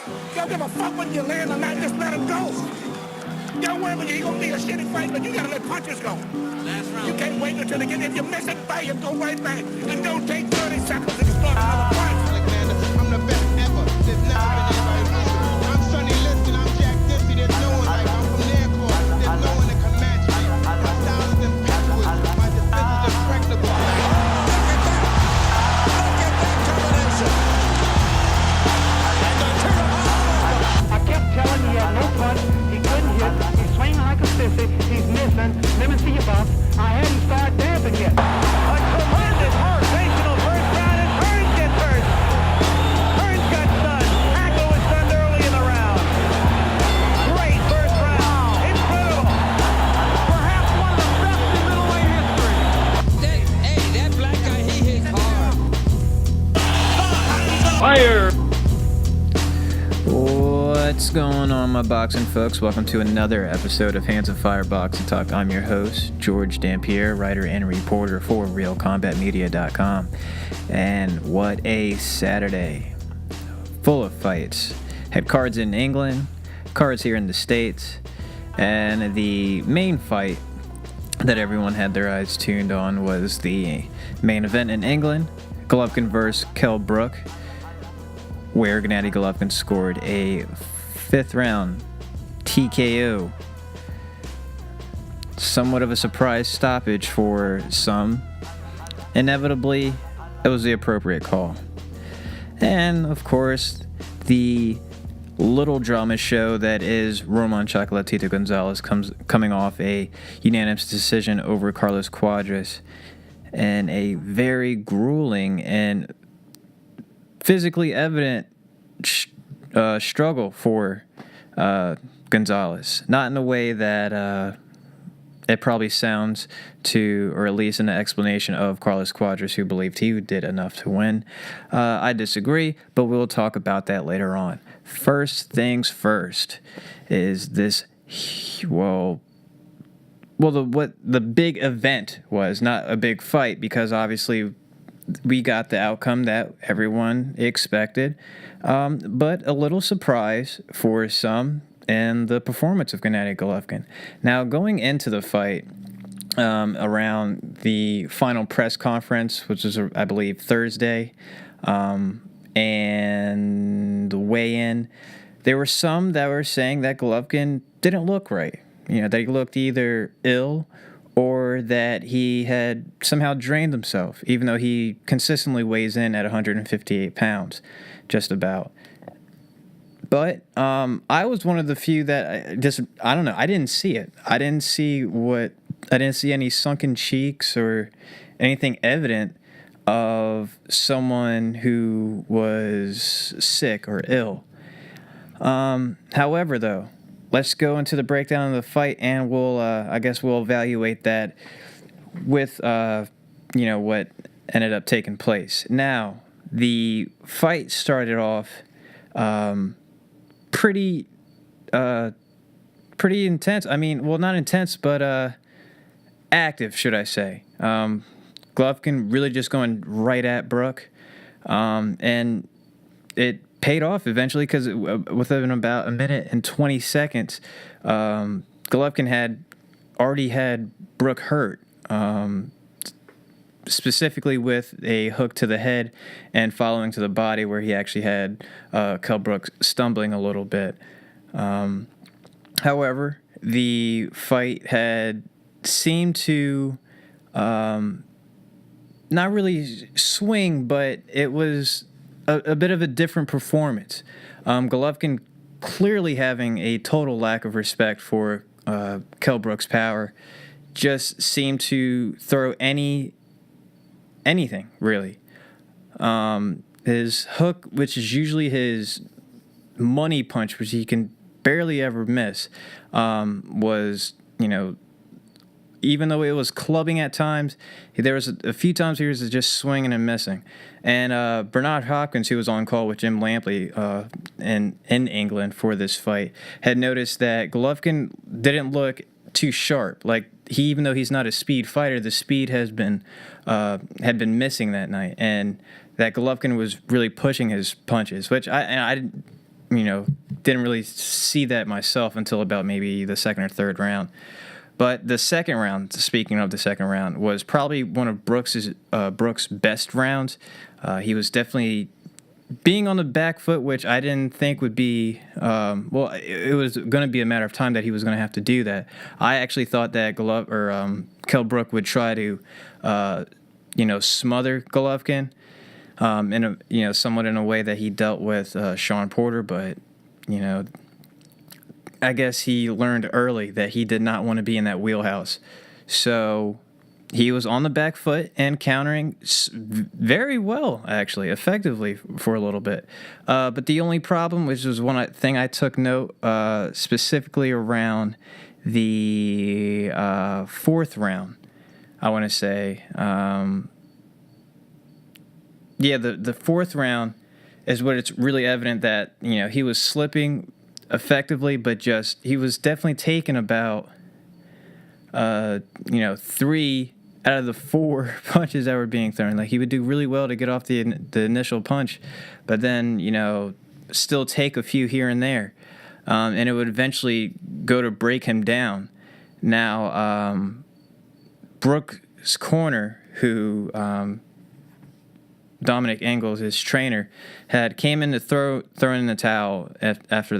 You don't give a fuck when you land or not, just let him go. Don't worry about you, you're gonna be a shitty fight, but you gotta let punches go. Last round. You can't wait until they get, if you miss it, bang, go right back. And don't take 30 seconds to start another fight. Alexander, I'm the best ever. There's never been anybody like me. I'm Sonny Liston, I'm Jack Dempsey, there's no one like me. I'm from Nairclaw, there's no one that can match me. My style is impetuous, my defense is impregnable. Look at that combination. And the turn. I kept telling him he had no punch, he couldn't hit, he's swinging like a sissy, he's missing, let me see your box. I hadn't started dancing yet. A tremendous motivational first round, and Hearns gets hurt. Hearns got stunned. Hackle was stunned early in the round. Great first round. Incredible. Perhaps one of the best in middleweight history. That black guy, he hits hard. Fire! What's going on, my boxing folks? Welcome to another episode of Hands of Fire Boxing Talk. I'm your host, George Dampier, writer and reporter for RealCombatMedia.com. And what a Saturday. Full of fights. Had cards in England, cards here in the States, and the main fight that everyone had their eyes tuned on was the main event in England, Golovkin vs. Kell Brook, where Gennady Golovkin scored a fifth round TKO. Somewhat of a surprise stoppage for some. Inevitably, it was the appropriate call. And, of course, the little drama show that is Roman Chocolatito Gonzalez coming off a unanimous decision over Carlos Cuadras and a very grueling and physically evident struggle for Gonzalez. Not in a way that it probably sounds to, or at least in the explanation of Carlos Cuadras, who believed he did enough to win. I disagree, but we'll talk about that later on. First things first is this, what the big event was, not a big fight, because obviously we got the outcome that everyone expected, but a little surprise for some in the performance of Gennady Golovkin. Now, going into the fight, around the final press conference, which was, I believe, Thursday, and the weigh-in, there were some that were saying that Golovkin didn't look right. You know, that he looked either ill or that he had somehow drained himself, even though he consistently weighs in at 158 pounds, just about. But I was one of the few that I don't know, I didn't see it. I didn't see any sunken cheeks or anything evident of someone who was sick or ill. However, though, let's go into the breakdown of the fight, and we'll evaluate that with, what ended up taking place. Now, the fight started off pretty intense. I mean, well, not intense, but active, should I say. Golovkin really just going right at Brook, and it paid off eventually, because within about a minute and 20 seconds, Golovkin had already had Brook hurt, specifically with a hook to the head and following to the body, where he actually had Kell Brook stumbling a little bit. However, the fight had seemed to not really swing, but it was a bit of a different performance. Golovkin clearly having a total lack of respect for Kell Brook's power, just seemed to throw anything, really. His hook, which is usually his money punch, which he can barely ever miss, was, even though it was clubbing at times, there was a few times he was just swinging and missing. And Bernard Hopkins, who was on call with Jim Lampley in England for this fight, had noticed that Golovkin didn't look too sharp. Like, even though he's not a speed fighter, the speed had been missing that night, and that Golovkin was really pushing his punches, which I didn't really see that myself until about maybe the second or third round. But the second round, speaking of the second round, was probably one of Brook's best rounds. He was definitely being on the back foot, which I didn't think would be, it was going to be a matter of time that he was going to have to do that. I actually thought that Kell Brook would try to, smother Golovkin, somewhat in a way that he dealt with Sean Porter, but, I guess he learned early that he did not want to be in that wheelhouse. So he was on the back foot and countering very well, actually, effectively for a little bit. But the only problem, which was one thing I took note specifically around the fourth round, I want to say. The fourth round is what it's really evident that, he was slipping effectively, but he was definitely taking about, 3 out of the 4 punches that were being thrown. Like, he would do really well to get off the initial punch, but then, still take a few here and there. And it would eventually go to break him down. Now, Brook's corner, who Dominic Engels, his trainer, came in to throw in the towel after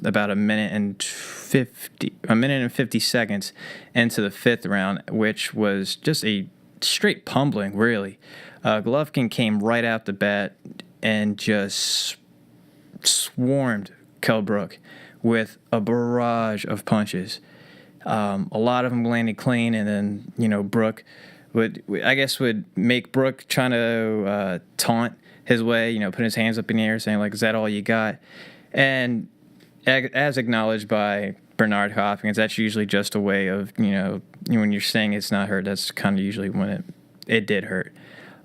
about a minute and 50 seconds into the fifth round, which was just a straight pummeling, really. Golovkin came right out the bat and just swarmed Kell Brook with a barrage of punches. A lot of them landed clean, and then, Brook would make Brook trying to taunt his way, putting his hands up in the air, saying, like, is that all you got? And as acknowledged by Bernard Hopkins, that's usually just a way of, when you're saying it's not hurt, that's kind of usually when it did hurt.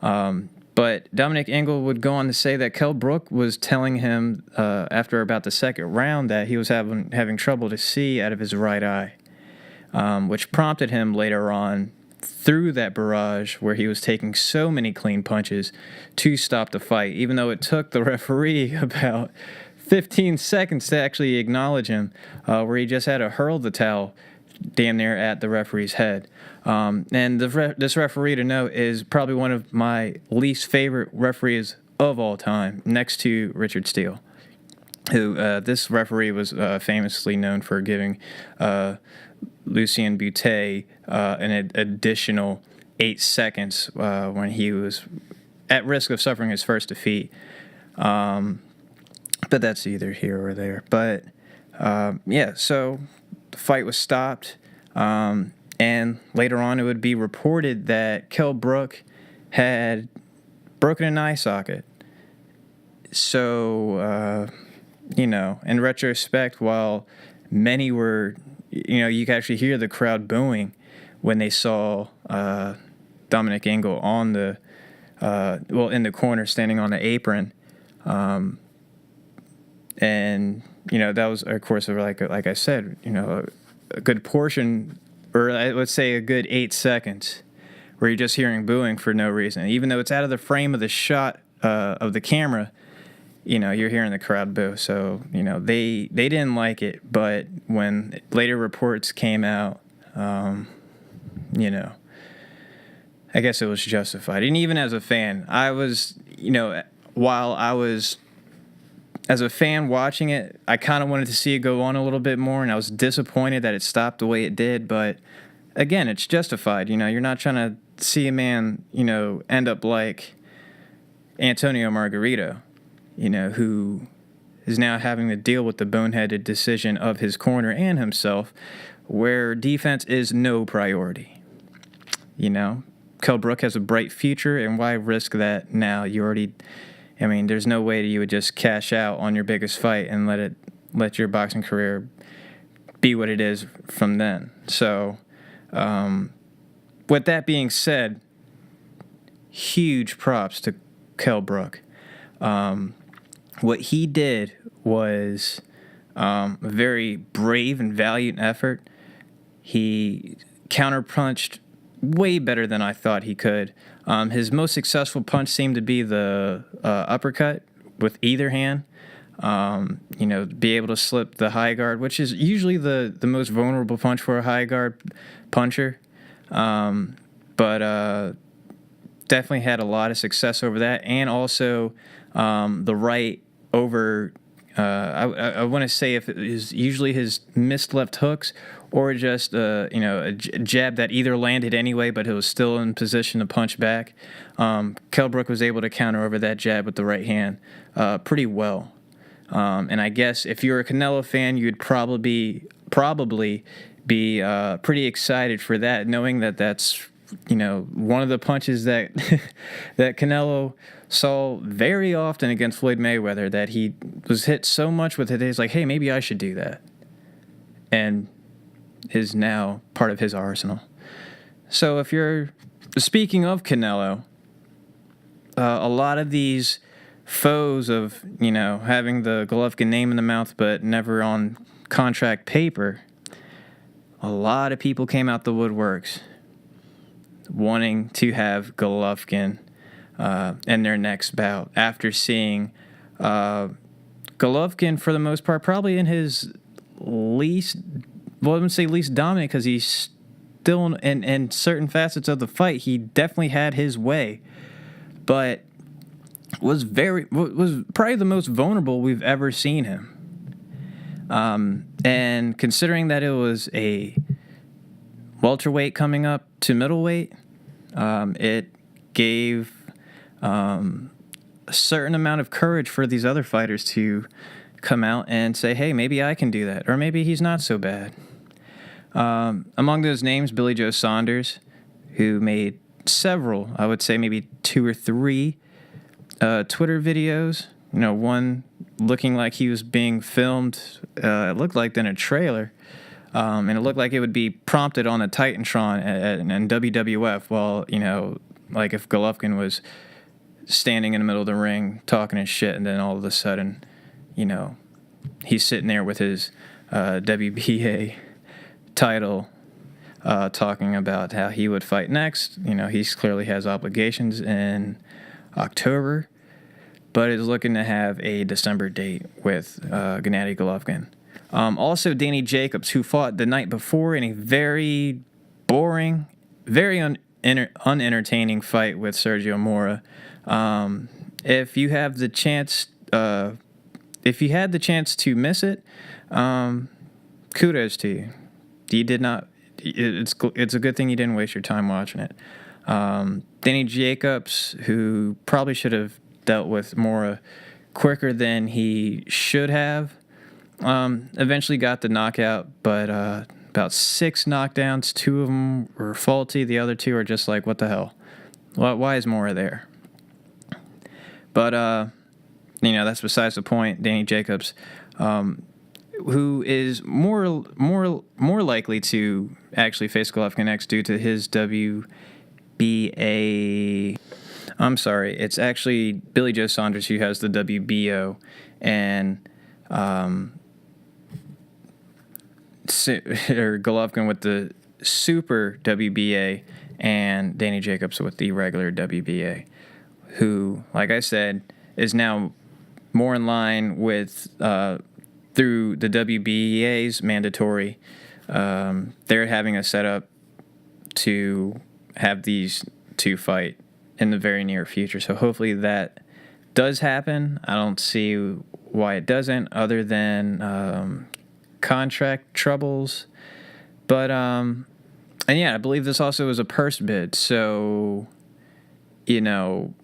But Dominic Engel would go on to say that Kell Brook was telling him after about the second round that he was having trouble to see out of his right eye, which prompted him later on through that barrage where he was taking so many clean punches to stop the fight, even though it took the referee about 15 seconds to actually acknowledge him, where he just had to hurl the towel damn near at the referee's head. And this referee, to note, is probably one of my least favorite referees of all time, next to Richard Steele, who this referee was famously known for giving Lucien Boutet an additional 8 seconds when he was at risk of suffering his first defeat. But that's either here or there. But, so the fight was stopped. And later on it would be reported that Kell Brook had broken an eye socket. So, in retrospect, while many were, you could actually hear the crowd booing when they saw Dominic Engel on in the corner standing on the apron. And, that was, of course, like I said, a good portion, or I would say a good 8 seconds, where you're just hearing booing for no reason. Even though it's out of the frame of the shot of the camera, you're hearing the crowd boo. So, they didn't like it. But when later reports came out, I guess it was justified. And even as a fan, I was, while I was, as a fan watching it, I kind of wanted to see it go on a little bit more, and I was disappointed that it stopped the way it did. But, again, it's justified. You're not trying to see a man, end up like Antonio Margarito, who is now having to deal with the boneheaded decision of his corner and himself, where defense is no priority. Kell Brook has a bright future, and why risk that now? There's no way that you would just cash out on your biggest fight and let your boxing career be what it is from then. So, with that being said, huge props to Kell Brook. What he did was a very brave and valiant effort. He counterpunched way better than I thought he could. His most successful punch seemed to be the uppercut with either hand. Be able to slip the high guard, which is usually the most vulnerable punch for a high guard puncher. But definitely had a lot of success over that, and also the right over. I want to say if it is usually his missed left hooks or just a jab that either landed anyway, but he was still in position to punch back. Kell Brook was able to counter over that jab with the right hand pretty well. And I guess if you're a Canelo fan, you'd probably be pretty excited for that, knowing that that's one of the punches that that Canelo saw very often against Floyd Mayweather, that he was hit so much with it, he's like, hey, maybe I should do that. And is now part of his arsenal. So if you're speaking of Canelo, a lot of these foes of, having the Golovkin name in the mouth but never on contract paper, a lot of people came out the woodworks wanting to have Golovkin in their next bout after seeing Golovkin, for the most part, probably in his least dominant, because he's still in certain facets of the fight, he definitely had his way, but was probably the most vulnerable we've ever seen him. And considering that it was a welterweight coming up to middleweight, it gave a certain amount of courage for these other fighters to come out and say, hey, maybe I can do that, or maybe he's not so bad. Among those names, Billy Joe Saunders, who made several, I would say maybe 2 or 3 Twitter videos, one looking like he was being filmed, it looked like in a trailer, and it looked like it would be prompted on a Titantron and WWF, while, like if Golovkin was standing in the middle of the ring talking his shit, and then all of a sudden, he's sitting there with his WBA title, talking about how he would fight next. He clearly has obligations in October, but is looking to have a December date with Gennady Golovkin. Also, Danny Jacobs, who fought the night before in a very boring, very unentertaining fight with Sergio Mora. If you have the chance, if you had the chance to miss it, kudos to you. You did not. It's a good thing you didn't waste your time watching it. Danny Jacobs, who probably should have dealt with Mora quicker than he should have, eventually got the knockout, but about 6 knockdowns, 2 of them were faulty. The other 2 are just like, what the hell? Why is Mora there? But that's besides the point. Danny Jacobs, who is more likely to actually face Golovkin next due to his WBA. I'm sorry, it's actually Billy Joe Saunders who has the WBO, and Golovkin with the Super WBA, and Danny Jacobs with the regular WBA, who, like I said, is now more in line with through the WBA's mandatory. They're having a setup to have these 2 fight in the very near future. So hopefully that does happen. I don't see why it doesn't, other than contract troubles. But and yeah, I believe this also is a purse bid. So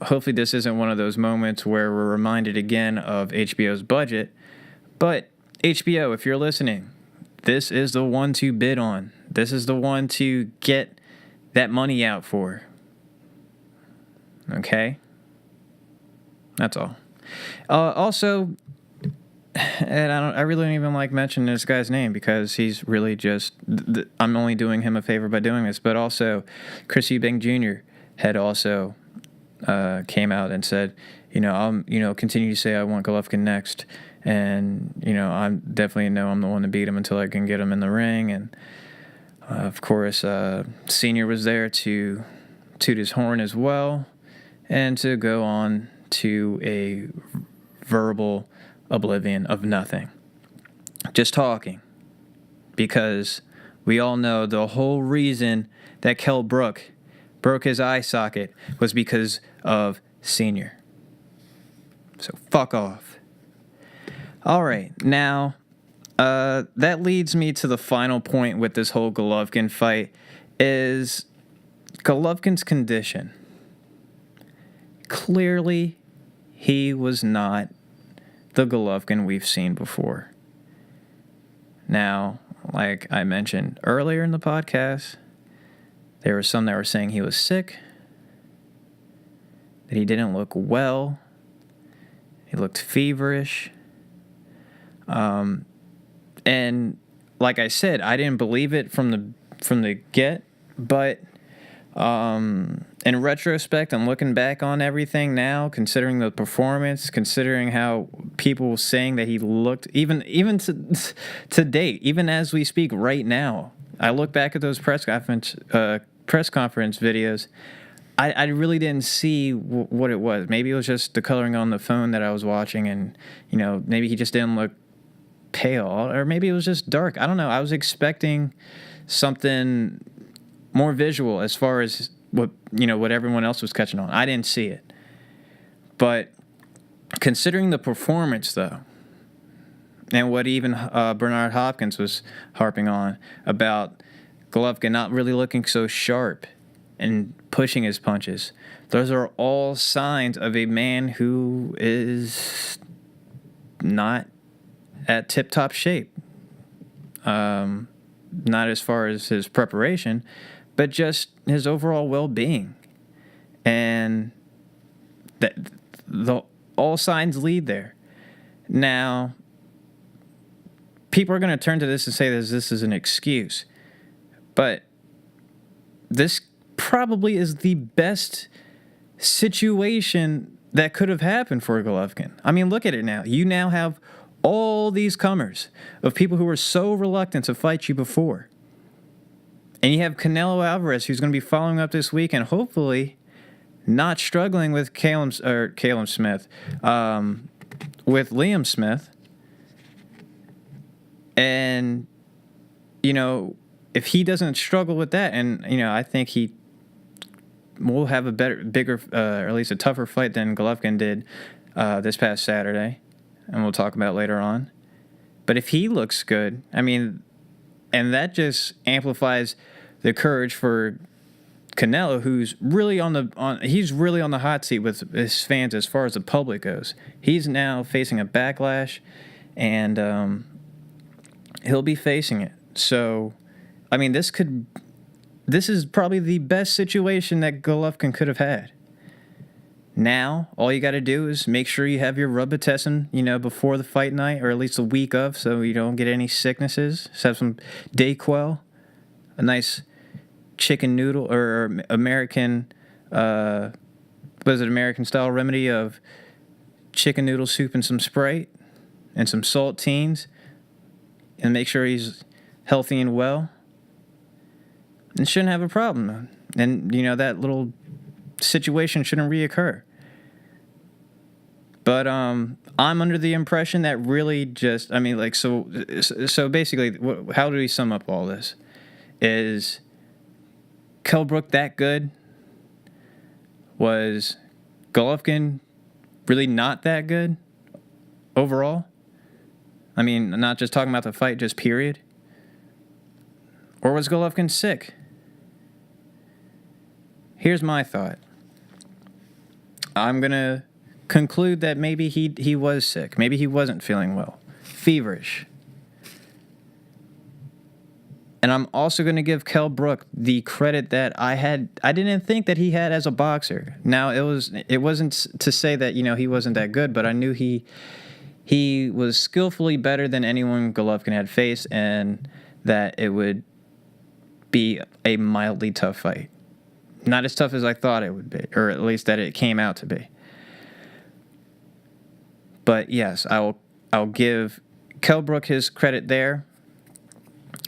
hopefully this isn't one of those moments where we're reminded again of HBO's budget. But HBO, if you're listening, this is the one to bid on. This is the one to get that money out for. Okay? That's all. Also, and I really don't even like mentioning this guy's name, because he's really just, I'm only doing him a favor by doing this, but also Chris Eubank Jr. had also came out and said, I'm continue to say I want Golovkin next, and I'm definitely know I'm the one to beat him until I can get him in the ring. And of course, Senior was there to toot his horn as well, and to go on to a verbal oblivion of nothing. Just talking. Because we all know the whole reason that Kell broke his eye socket was because of Senior. So fuck off. All right, now that leads me to the final point with this whole Golovkin fight is Golovkin's condition. Clearly, he was not the Golovkin we've seen before. Now, like I mentioned earlier in the podcast, there were some that were saying he was sick, that he didn't look well, he looked feverish. And like I said, I didn't believe it from the get, but in retrospect, I'm looking back on everything now, considering the performance, considering how people were saying that he looked, even to date, even as we speak right now. I look back at those press conference videos. I really didn't see what it was. Maybe it was just the coloring on the phone that I was watching, and maybe he just didn't look pale, or maybe it was just dark. I don't know. I was expecting something more visual as far as what everyone else was catching on. I didn't see it. But considering the performance, though, and what even Bernard Hopkins was harping on about Golovkin not really looking so sharp and pushing his punches, those are all signs of a man who is not at tip-top shape. Not as far as his preparation, but just his overall well-being. And all signs lead there. Now, people are going to turn to this and say this is an excuse. But this probably is the best situation that could have happened for Golovkin. I mean, look at it now. You now have all these comers of people who were so reluctant to fight you before. And you have Canelo Alvarez, who's going to be following up this week and hopefully not struggling with Liam Smith. And, if he doesn't struggle with that, and, I think he will have a bigger, or at least a tougher fight than Golovkin did this past Saturday, and we'll talk about later on. But if he looks good, and that just amplifies the courage for Canelo, who's really on the hot seat with his fans as far as the public goes. He's now facing a backlash, and he'll be facing it. So, this is probably the best situation that Golovkin could have had. Now, all you got to do is make sure you have your Robitussin, before the fight night, or at least a week of, so you don't get any sicknesses. Just have some Dayquil, a nice chicken noodle, or American style remedy of chicken noodle soup and some Sprite and some saltines, and make sure he's healthy and well, and shouldn't have a problem. And, that little situation shouldn't reoccur. But I'm under the impression that really just, so basically, how do we sum up all this? Is Kell Brook that good? Was Golovkin really not that good overall? Not just talking about the fight, just period. Or was Golovkin sick? Here's my thought. I'm going to conclude that maybe he was sick. Maybe he wasn't feeling well. Feverish. And I'm also going to give Kell Brook the credit that I didn't think that he had as a boxer. Now, it wasn't to say that, he wasn't that good, but I knew he was skillfully better than anyone Golovkin had faced, and that it would be a mildly tough fight. Not as tough as I thought it would be, or at least that it came out to be. But yes, I'll give Kell Brook his credit there.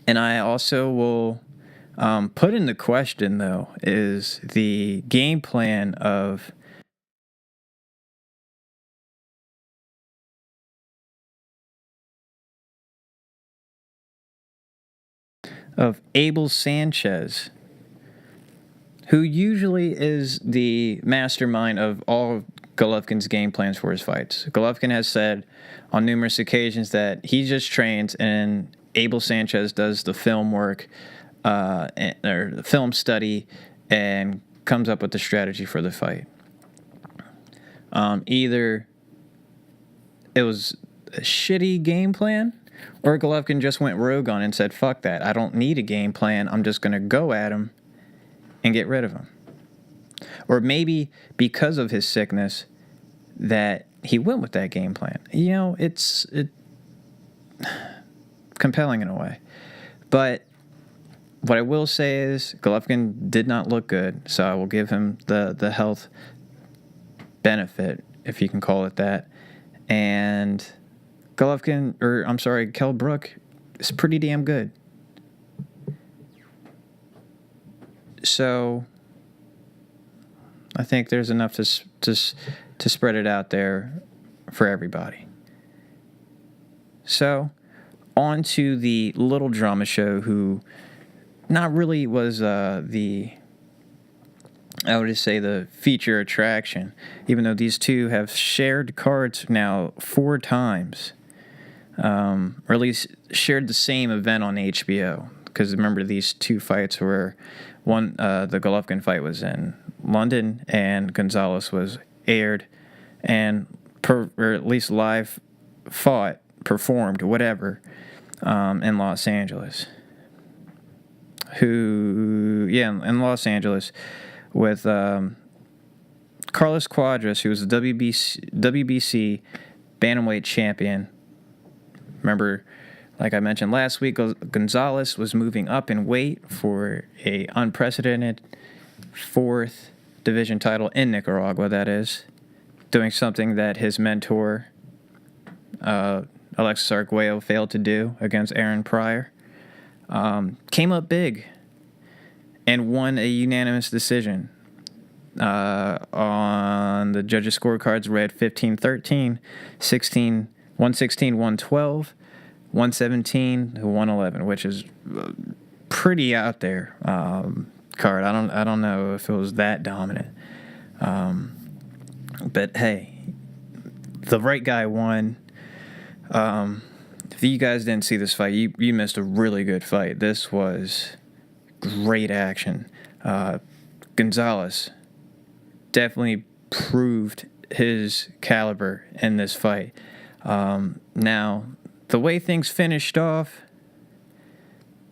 And I also will put into question, though, is the game plan of of Abel Sanchez, who usually is the mastermind of all of Golovkin's game plans for his fights. Golovkin has said on numerous occasions that he just trains and Abel Sanchez does the film work or the film study and comes up with the strategy for the fight. Either it was a shitty game plan, or Golovkin just went rogue on and said, fuck that, I don't need a game plan, I'm just going to go at him and get rid of him. Or maybe because of his sickness that he went with that game plan. You know, it's compelling in a way. But what I will say is Golovkin did not look good, so I will give him the health benefit, if you can call it that. And Kell Brook is pretty damn good. So I think there's enough to spread it out there for everybody. So on to the little drama show, who not really was the feature attraction, even though these two have shared cards now 4 times, or at least shared the same event on HBO. Because remember, these 2 fights were one, the Golovkin fight was in London, and Gonzalez was aired and or at least live performed, whatever, in Los Angeles. In Los Angeles with Carlos Cuadras, who was the WBC bantamweight champion. Remember, like I mentioned last week, Gonzalez was moving up in weight for a unprecedented 4th division title in Nicaragua, that is, doing something that his mentor, Alexis Arguello, failed to do against Aaron Pryor. Came up big and won a unanimous decision. On the judges' scorecards read 15-13, 116-112, 117-111, which is pretty out there card. I don't know if it was that dominant. But hey, the right guy won. If you guys didn't see this fight, you missed a really good fight. This was great action. Gonzalez definitely proved his caliber in this fight. Now, the way things finished off,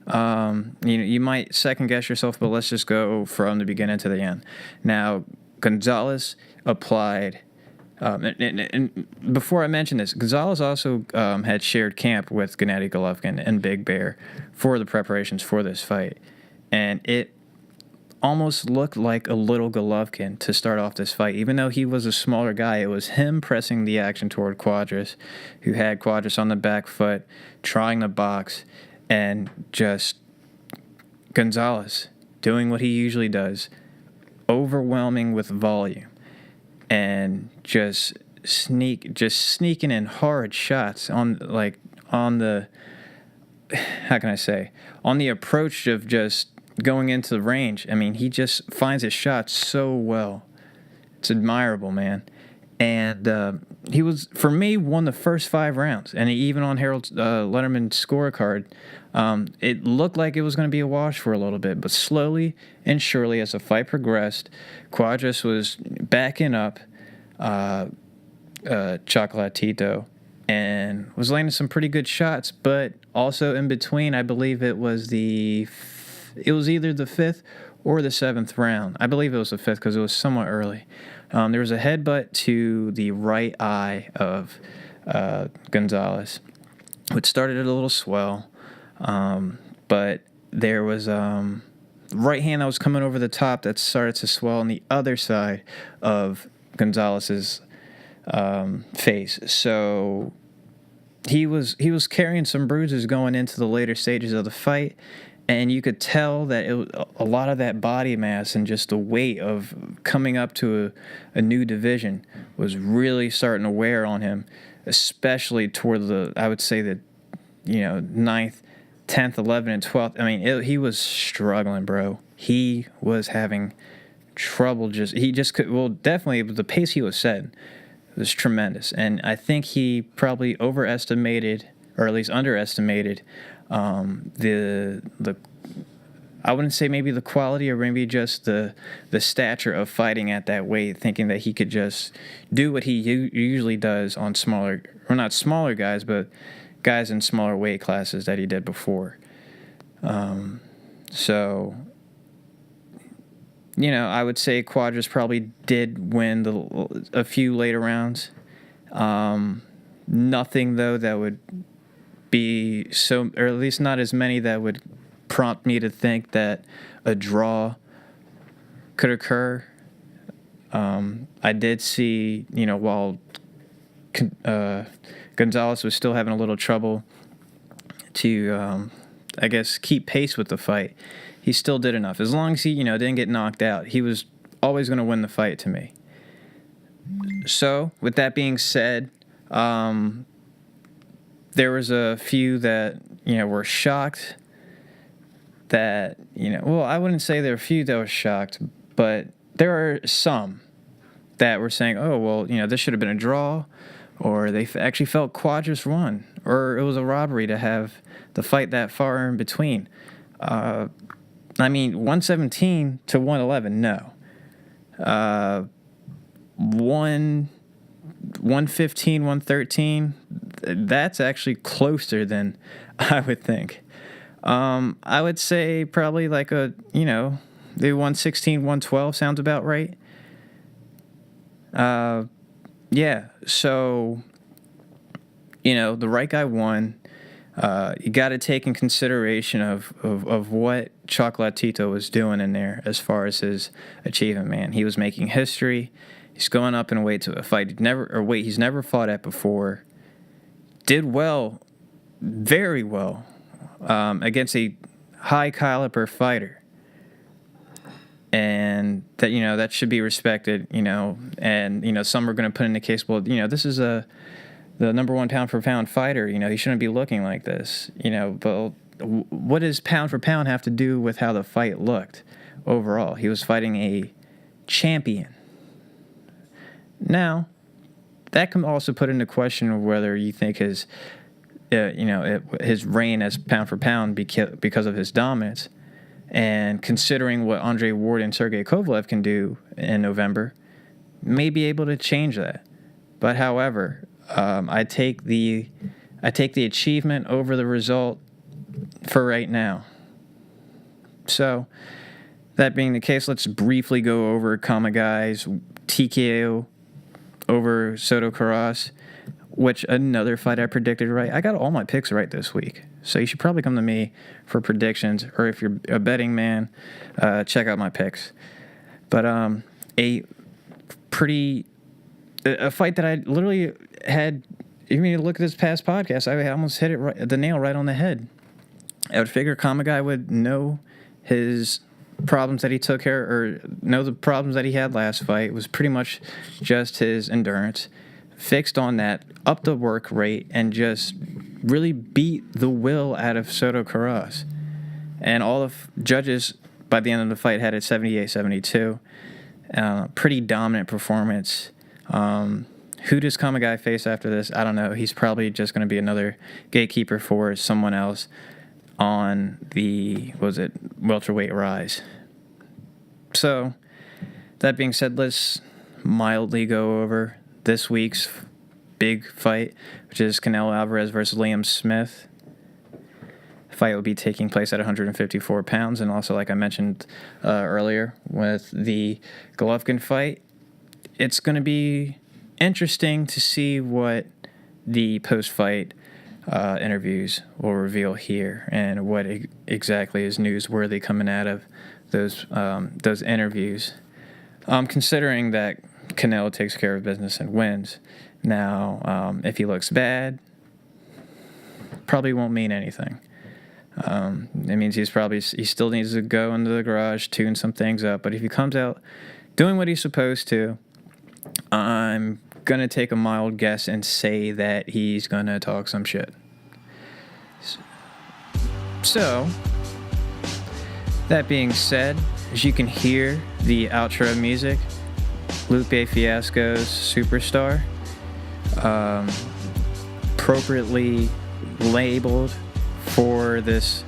you might second guess yourself, but let's just go from the beginning to the end. Now, Gonzalez applied. And before I mention this, Gonzalez also had shared camp with Gennady Golovkin and Big Bear for the preparations for this fight. And it almost looked like a little Golovkin to start off this fight. Even though he was a smaller guy, it was him pressing the action toward Cuadras, who had Cuadras on the back foot, trying to box, and just Gonzalez doing what he usually does, overwhelming with volume. And just sneaking in hard shots on the approach of just going into the range. I mean, he just finds his shots so well. It's admirable, man. And he was, for me, won the first 5 rounds. And even on Harold Letterman's scorecard, it looked like it was going to be a wash for a little bit. But slowly and surely, as the fight progressed, Cuadras was backing up Chocolatito and was landing some pretty good shots. But also in between, I believe it was either the 5th or the 7th round. I believe it was the 5th because it was somewhat early. There was a headbutt to the right eye of Gonzalez, which started a little swell. But there was right hand that was coming over the top that started to swell on the other side of Gonzalez's face. So he was carrying some bruises going into the later stages of the fight. And you could tell that it was a lot of that body mass and just the weight of coming up to a new division was really starting to wear on him, especially toward the 9th, 10th, 11th, and 12th. I mean, he was struggling, bro. He was having trouble. He just could. Well, definitely the pace he was setting was tremendous, and I think he probably overestimated, or at least underestimated, the I wouldn't say maybe the quality, or maybe just the stature of fighting at that weight, thinking that he could just do what he usually does on smaller, or not smaller guys, but guys in smaller weight classes that he did before. So, I would say Cuadras probably did win a few later rounds. Nothing, though, that would be so, or at least not as many that would prompt me to think that a draw could occur. I did see, while Gonzalez was still having a little trouble to, I guess, keep pace with the fight, he still did enough. As long as he, didn't get knocked out, he was always going to win the fight to me. So, with that being said, there was a few that, were shocked that, well, I wouldn't say there were a few that were shocked, but there are some that were saying, oh, well, this should have been a draw, or they actually felt Cuadras won, or it was a robbery to have the fight that far in between. 117 to 111, no. 115, 113, that's actually closer than I would think. I would say probably like the 116, 112 sounds about right. Yeah, so, the right guy won. You got to take in consideration of what Chocolatito was doing in there as far as his achievement, man. He was making history. He's going up in weight to a fight he's never fought at before. Did well, very well, against a high caliber fighter. And that, that should be respected, and, some are going to put in the case, well, this is the number one pound for pound fighter, he shouldn't be looking like this, but what does pound for pound have to do with how the fight looked overall? He was fighting a champion. Now, that can also put into question whether you think his reign as pound for pound because of his dominance, and considering what Andre Ward and Sergey Kovalev can do in November, may be able to change that. But however, I take the achievement over the result for right now. So, that being the case, let's briefly go over Kamegai's TKO over Soto-Karass, which another fight I predicted right. I got all my picks right this week, so you should probably come to me for predictions, or if you're a betting man, check out my picks. But a fight that I literally had. Even you look at this past podcast, I almost hit the nail right on the head. I would figure Kamegai would know his problems that he took care, or know the problems that he had last fight was pretty much just his endurance. Fixed on that, up the work rate, and just really beat the will out of Soto-Karass. And all the judges by the end of the fight had it 78-72. Pretty dominant performance. Who does Kamegai face after this? I don't know. He's probably just going to be another gatekeeper for someone else on the, welterweight rise. So, that being said, let's mildly go over this week's big fight, which is Canelo Alvarez versus Liam Smith. The fight will be taking place at 154 pounds, and also, like I mentioned earlier, with the Golovkin fight, it's going to be interesting to see what the post-fight interviews will reveal here, and what exactly is newsworthy coming out of those interviews. Considering that Canelo takes care of business and wins. Now, if he looks bad, probably won't mean anything. It means he still needs to go into the garage, tune some things up. But if he comes out doing what he's supposed to, I'm going to take a mild guess and say that he's going to talk some shit. So, that being said, as you can hear the outro music, Lupe Fiasco's Superstar, appropriately labeled for this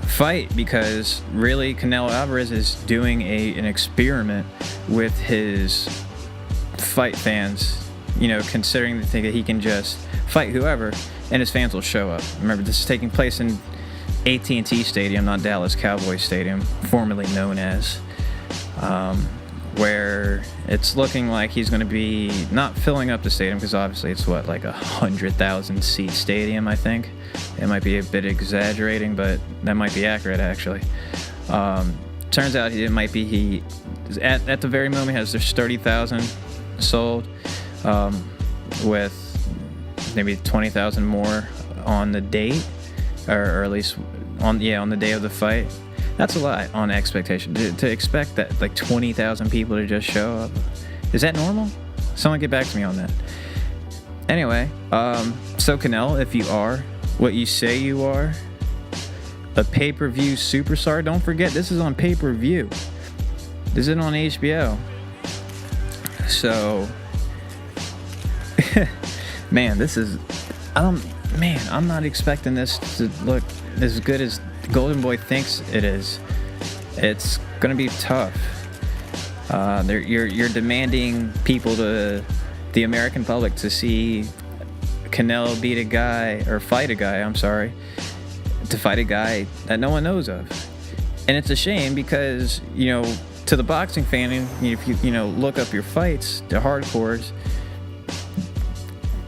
fight, because really Canelo Alvarez is doing an experiment with his fight fans, considering the thing that he can just fight whoever and his fans will show up. Remember, this is taking place in AT&T Stadium, not Dallas Cowboys Stadium, formerly known as, where it's looking like he's going to be not filling up the stadium, because obviously it's like 100,000 seat stadium, I think. It might be a bit exaggerating, but that might be accurate, actually. Turns out he at the very moment has there's 30,000 sold, with maybe 20,000 more on the date, or at least on the day of the fight. That's a lot on expectation. To expect that like 20,000 people to just show up. Is that normal? Someone get back to me on that. Anyway, so Canelo, if you are what you say you are, a pay-per-view superstar, don't forget this is on pay-per-view. This isn't on HBO. So, man, I'm not expecting this to look as good as Golden Boy thinks it is. It's gonna be tough. You're demanding people the American public to see Canelo fight a guy that no one knows of. And it's a shame because, to the boxing fan, if you look up your fights, the hardcores,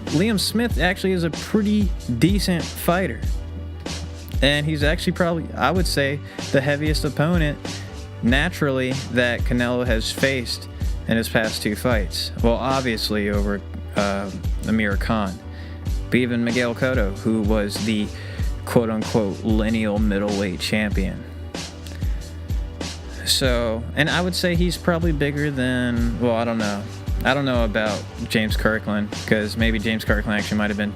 Liam Smith actually is a pretty decent fighter. And he's actually probably, I would say, the heaviest opponent naturally that Canelo has faced in his past two fights. Well, obviously over Amir Khan. But even Miguel Cotto, who was the quote-unquote lineal middleweight champion. So, and I would say he's probably bigger than, well, I don't know. I don't know about James Kirkland, because maybe James Kirkland actually might have been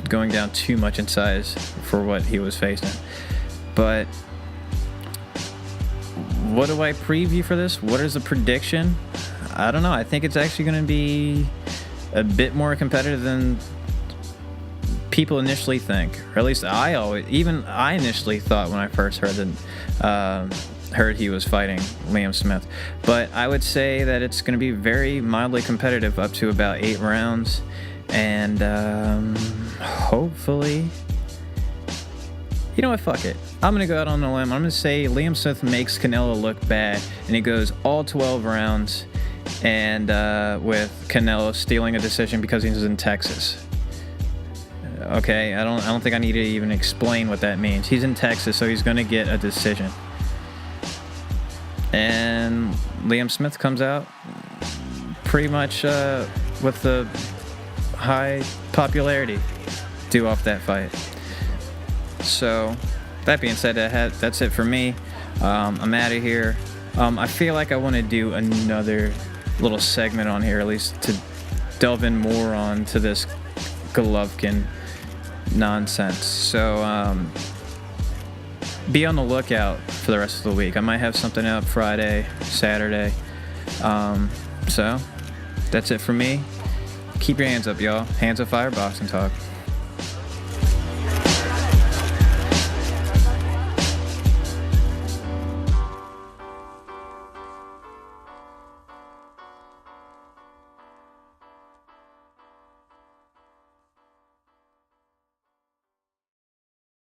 going down too much in size for what he was facing. But what do I preview for this? What is the prediction? I don't know. I think it's actually going to be a bit more competitive than people initially think, or at least I initially thought when I first heard he was fighting Liam Smith. But I would say that it's going to be very mildly competitive up to about 8 rounds, and hopefully, you know what, fuck it, I'm going to go out on a limb. I'm going to say Liam Smith makes Canelo look bad, and he goes all 12 rounds, and with Canelo stealing a decision because he's in Texas. Okay, I don't think I need to even explain what that means. He's in Texas, so he's going to get a decision. And Liam Smith comes out pretty much with the high popularity due off that fight. So, that being said, that's it for me. I'm out of here. I feel like I want to do another little segment on here, at least to delve in more on to this Golovkin nonsense. So, be on the lookout for the rest of the week. I might have something up Friday, Saturday. So, that's it for me. Keep your hands up, y'all. Hands of fire, boxing talk.